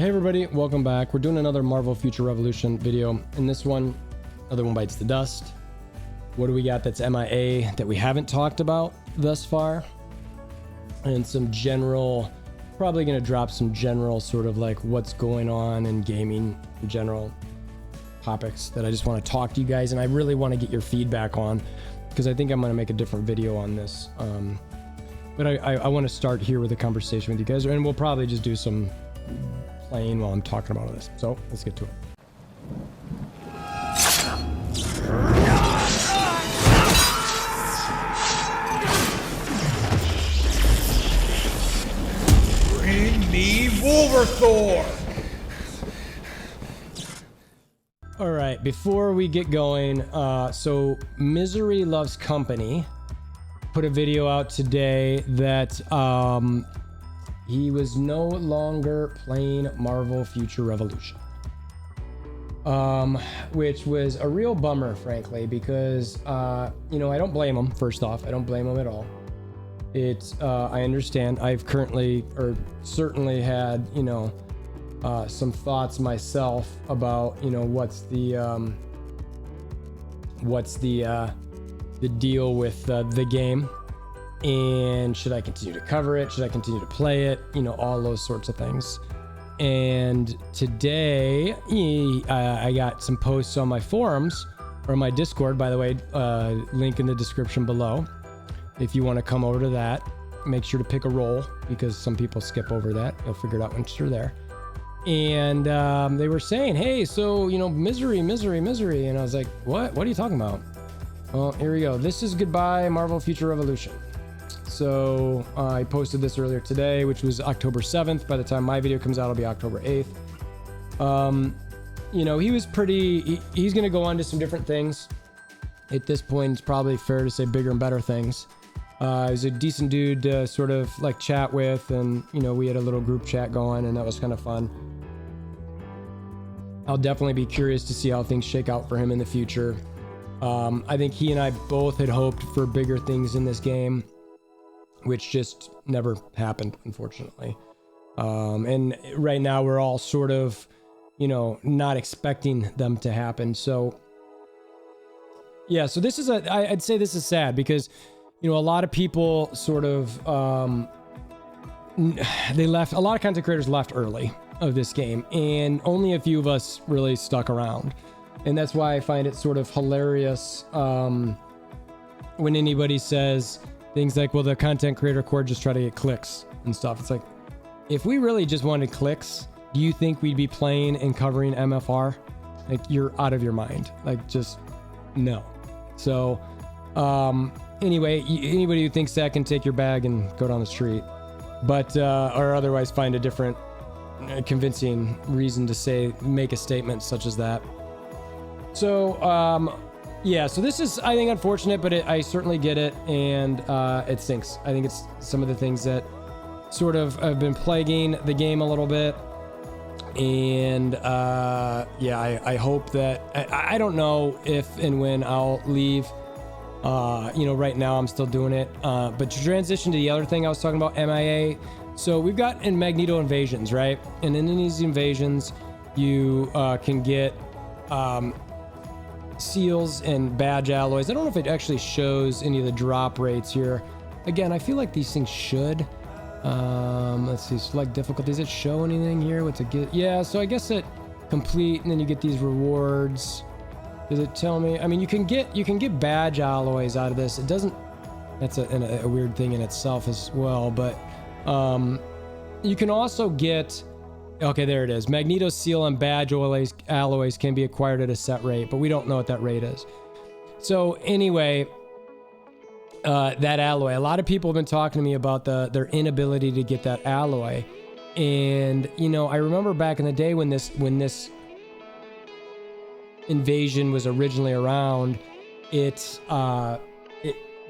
Hey everybody, welcome back. We're doing another Marvel Future Revolution video. In this one, another one bites the dust. What do we got that's MIA that we haven't talked about thus far? And some general, probably going to drop some general sort of like what's going on in gaming in general topics that I just want to talk to you guys, and I really want to get your feedback on, because I think I'm going to make a different video on this. But I want to start here with a conversation with you guys, and we'll probably just do some playing while I'm talking about this. So let's get to it. Bring me WolverThor! All right, before we get going, so Miseryhatescompany put a video out today that he was no longer playing Marvel Future Revolution, which was a real bummer, frankly, because you know, I don't blame him. First off, I don't blame him at all. It's I understand. I've currently, or certainly had, you know, some thoughts myself about, you know, what's the deal with the game, and should I continue to cover it, should I continue to play it, you know, all those sorts of things. And today I got some posts on my forums, or my Discord, by the way, link in the description below if you want to come over to that. Make sure to pick a role, because some people skip over that. You'll figure it out once you're there. And they were saying, hey, so, you know, misery, and I was like, what are you talking about? Well, here we go. This is goodbye Marvel Future Revolution. So I posted this earlier today, which was October 7th. By the time my video comes out, it'll be October 8th. You know, he was he's going to go on to some different things. At this point, it's probably fair to say bigger and better things. He's a decent dude to sort of like chat with, and, you know, we had a little group chat going, and that was kind of fun. I'll definitely be curious to see how things shake out for him in the future. I think he and I both had hoped for bigger things in this game, which just never happened, unfortunately. And right now we're all sort of, you know, not expecting them to happen. So yeah, so this is I'd say this is sad, because, you know, a lot of people sort of, they left, a lot of content creators left early of this game, and only a few of us really stuck around. And that's why I find it sort of hilarious when anybody says things like, well, the content creator core just try to get clicks and stuff. It's like, if we really just wanted clicks, do you think we'd be playing and covering MFR? Like, you're out of your mind. Like, just no. So anyway, anybody who thinks that can take your bag and go down the street, but or otherwise find a different convincing reason to make a statement such as that. So yeah, so this is, I think, unfortunate, but I certainly get it, and it stinks. I think it's some of the things that sort of have been plaguing the game a little bit. And yeah, I hope that, I don't know if and when I'll leave. You know, right now I'm still doing it. But to transition to the other thing I was talking about, MIA. So we've got in Magneto Invasions, right? And in these invasions, you can get seals and badge alloys. I don't know if it actually shows any of the drop rates here. Again, I feel like these things should. Let's see, select difficulties. Does it show anything here? What's it get? Yeah, so I guess it complete, and then you get these rewards. Does it tell me? I mean, you can get badge alloys out of this. It doesn't. That's a weird thing in itself as well. But you can also get. Okay, there it is. Magneto seal and badge alloys can be acquired at a set rate, but we don't know what that rate is. So anyway, that alloy. A lot of people have been talking to me about their inability to get that alloy, and, you know, I remember back in the day when this invasion was originally around, it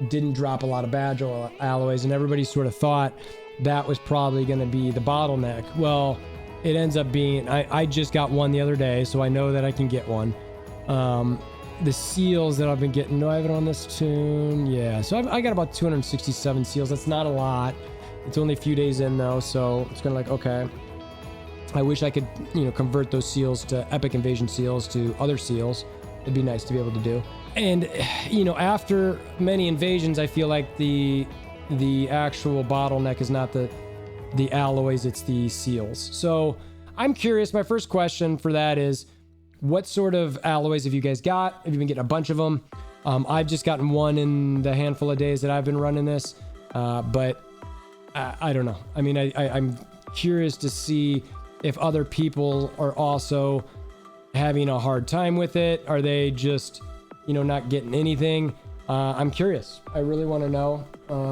didn't drop a lot of badge alloys, and everybody sort of thought that was probably going to be the bottleneck. Well, it ends up being, I just got one the other day, so I know that I can get one. The seals that I've been getting, do I have it on this tune? Yeah, so I got about 267 seals. That's not a lot. It's only a few days in though, so it's kind of like, okay. I wish I could, convert those seals to epic invasion seals to other seals. It'd be nice to be able to do. And, after many invasions, I feel like the actual bottleneck is not the alloys, it's the seals. So I'm curious. My first question for that is, what sort of alloys have you guys got? Have you been getting a bunch of them? I've just gotten one in the handful of days that I've been running this, but I don't know. I mean, I'm curious to see if other people are also having a hard time with it. Are they just, not getting anything? I'm curious. I really want to know,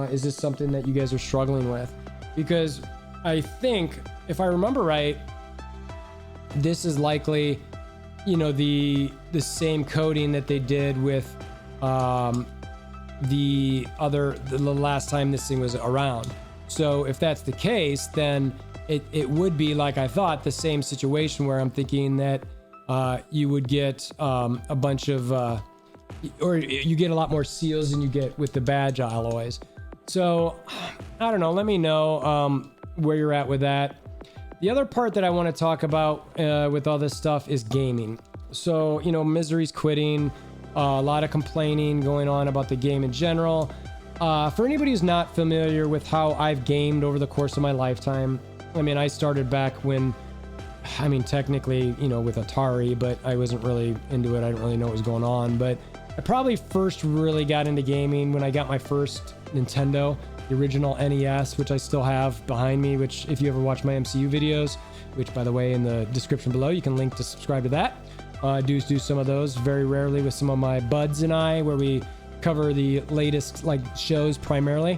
is this something that you guys are struggling with? Because I think, if I remember right, this is likely, the same coding that they did with the last time this thing was around. So if that's the case, then it would be, like I thought, the same situation where I'm thinking that you would get a bunch of, or you get a lot more seals than you get with the badge alloys. So I don't know. Let me know where you're at with that. The other part that I want to talk about with all this stuff is gaming. So, Misery's quitting, a lot of complaining going on about the game in general. For anybody who's not familiar with how I've gamed over the course of my lifetime, I mean, I started back when, technically, with Atari, but I wasn't really into it. I didn't really know what was going on. But I probably first really got into gaming when I got my first Nintendo, the original NES, which I still have behind me, which if you ever watch my MCU videos, which by the way, in the description below, you can link to subscribe to that. I do some of those very rarely with some of my buds and I, where we cover the latest shows primarily.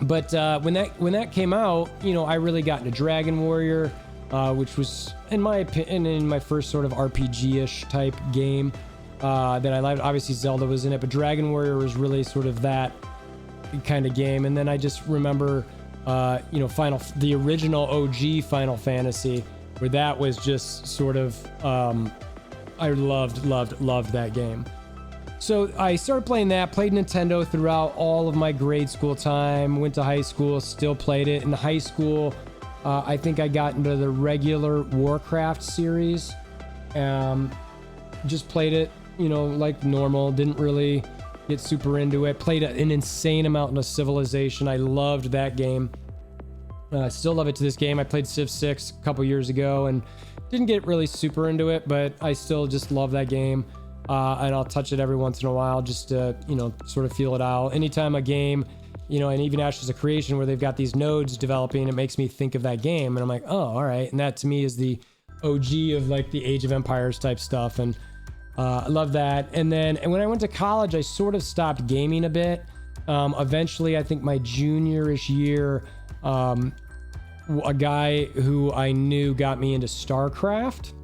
But when that came out, I really got into Dragon Warrior, which was, in my opinion, my first sort of RPG-ish type game that I liked. Obviously Zelda was in it, but Dragon Warrior was really sort of that kind of game. And then I just remember, the original OG Final Fantasy, where that was just sort of, I loved that game. So I started playing that, played Nintendo throughout all of my grade school time, went to high school, still played it. In high school, I think I got into the regular Warcraft series. Just played it, like normal, didn't really get super into it. Played an insane amount of Civilization. I loved that game. I still love it to this game. I played Civ 6 a couple years ago and didn't get really super into it, but I still just love that game. And I'll touch it every once in a while just to, sort of feel it out. Anytime a game, and even Ashes of Creation, where they've got these nodes developing, it makes me think of that game. And I'm like, oh, all right. And that to me is the OG of the Age of Empires type stuff. And I love that. And when I went to college, I sort of stopped gaming a bit. Eventually, I think my junior-ish year, a guy who I knew got me into StarCraft.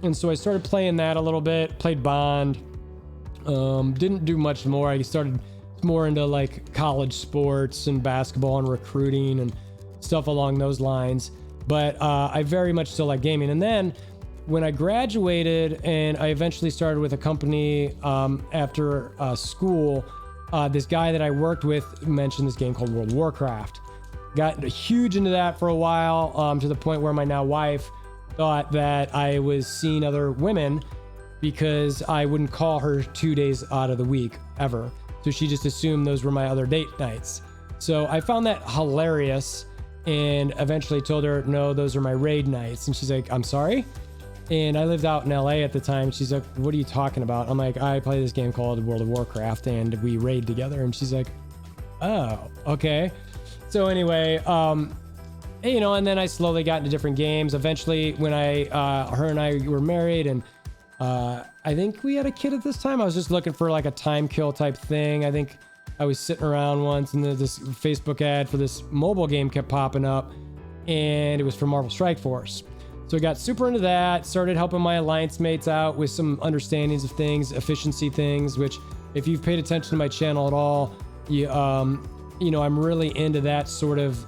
And so I started playing that a little bit, played Bond, didn't do much more. I started more into college sports and basketball and recruiting and stuff along those lines. But I very much still like gaming. And then when I graduated and I eventually started with a company after school, this guy that I worked with mentioned this game called World of Warcraft. Got huge into that for a while, to the point where my now wife thought that I was seeing other women because I wouldn't call her 2 days out of the week ever. So she just assumed those were my other date nights. So I found that hilarious and eventually told her, no, those are my raid nights. And she's like, I'm sorry? And I lived out in LA at the time. She's like, what are you talking about? I'm like, I play this game called World of Warcraft and we raid together. And she's like, oh, okay. So anyway, and then I slowly got into different games. Eventually, when her and I were married, and I think we had a kid at this time. I was just looking for a time kill type thing. I think I was sitting around once, and this Facebook ad for this mobile game kept popping up, and it was for Marvel Strike Force. So I got super into that. Started helping my alliance mates out with some understandings of things, efficiency things. Which, if you've paid attention to my channel at all, I'm really into that sort of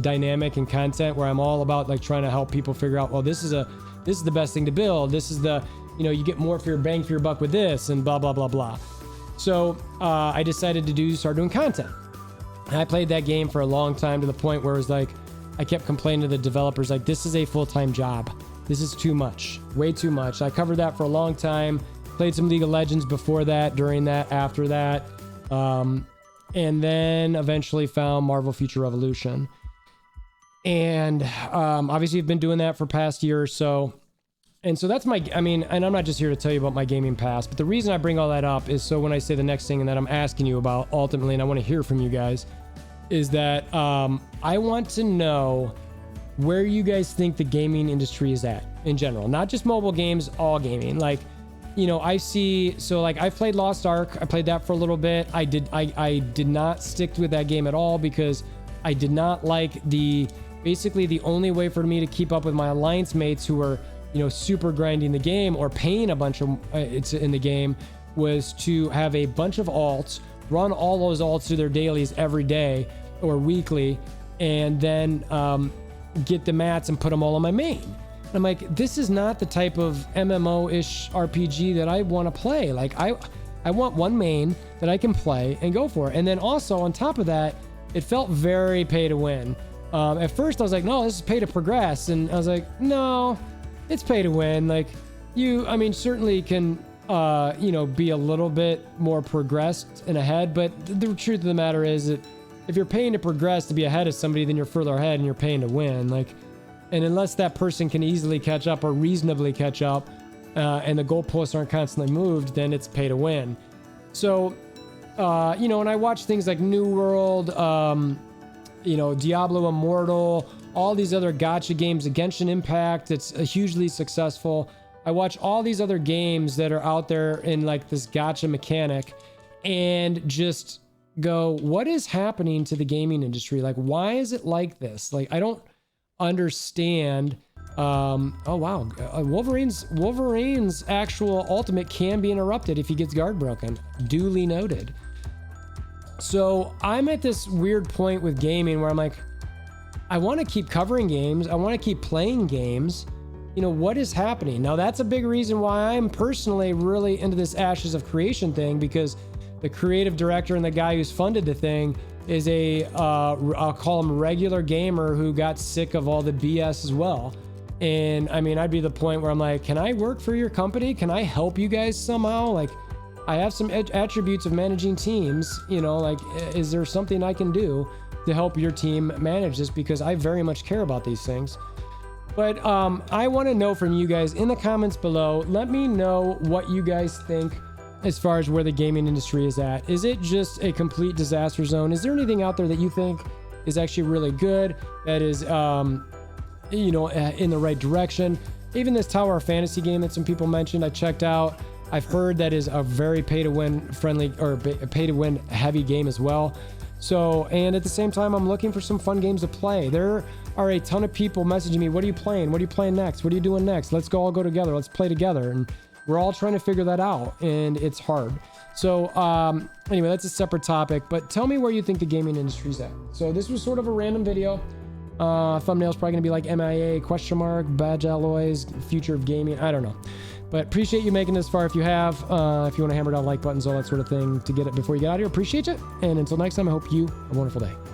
dynamic and content where I'm all about trying to help people figure out, well, this is the best thing to build. This is the, you get more for your bang for your buck with this and blah, blah, blah, blah. So I decided to start doing content. And I played that game for a long time to the point where it was I kept complaining to the developers, like, this is a full-time job. This is too much, way too much. I covered that for a long time, played some League of Legends before that, during that, after that, and then eventually found Marvel Future Revolution. And obviously I've been doing that for past year or so. And so that's my, I mean, and I'm not just here to tell you about my gaming past, but the reason I bring all that up is so when I say the next thing and that I'm asking you about ultimately, and I want to hear from you guys, is that I want to know where you guys think the gaming industry is at in general, not just mobile games, all gaming. Like, you know, I see, so like I've played Lost Ark. I played that for a little bit. I did not stick with that game at all because I did not like basically the only way for me to keep up with my alliance mates who were, you know, super grinding the game or paying a bunch of it's in the game was to have a bunch of alts, run all those alts to their dailies every day or weekly, and then get the mats and put them all on my main. And I'm like, this is not the type of MMO-ish RPG that I want to play. Like I want one main that I can play and go for. And then also on top of that, it felt very pay to win. At first I was like, no, this is pay to progress. And I was like, no, it's pay to win. Like I mean, certainly can, you know, be a little bit more progressed and ahead. But the truth of the matter is that if you're paying to progress to be ahead of somebody, then you're further ahead and you're paying to win. Like, and unless that person can easily catch up or reasonably catch up, and the goalposts aren't constantly moved, then it's pay to win. So, you know, and I watch things like New World, you know, Diablo Immortal, all these other gacha games, Genshin Impact, it's hugely successful. I watch all these other games that are out there in like this gacha mechanic and just go, what is happening to the gaming industry? Like, why is it like this? Like, I don't understand. Oh wow, Wolverine's actual ultimate can be interrupted if he gets guard broken. Duly noted. So I'm at this weird point with gaming where I'm like, I want to keep covering games. I want to keep playing games. You know, what is happening? Now that's a big reason why I'm personally really into this Ashes of Creation thing, because the creative director and the guy who's funded the thing is I'll call him regular gamer who got sick of all the BS as well. And I mean, I'd be the point where I'm like, can I work for your company? Can I help you guys somehow? Like, I have some attributes of managing teams, you know, like, is there something I can do to help your team manage this? Because I very much care about these things. But I want to know from you guys in the comments below. Let me know what you guys think as far as where the gaming industry is at. Is it just a complete disaster zone? Is there anything out there that you think is actually really good, that is, you know, in the right direction? Even this Tower of Fantasy game that some people mentioned, I checked out. I've heard that is a very pay-to-win friendly or pay-to-win heavy game as well. So, and at the same time, I'm looking for some fun games to play. There are a ton of people messaging me, what are you playing? What are you playing next? What are you doing next? Let's all go together. Let's play together. And we're all trying to figure that out, and it's hard. So anyway, that's a separate topic, but tell me where you think the gaming industry's at. So this was sort of a random video. Thumbnail's probably gonna be like MIA, question mark, badge alloys, future of gaming. I don't know. But appreciate you making this far if you have. If you want to hammer down like buttons, all that sort of thing to get it before you get out of here, appreciate it. And until next time, I hope you have a wonderful day.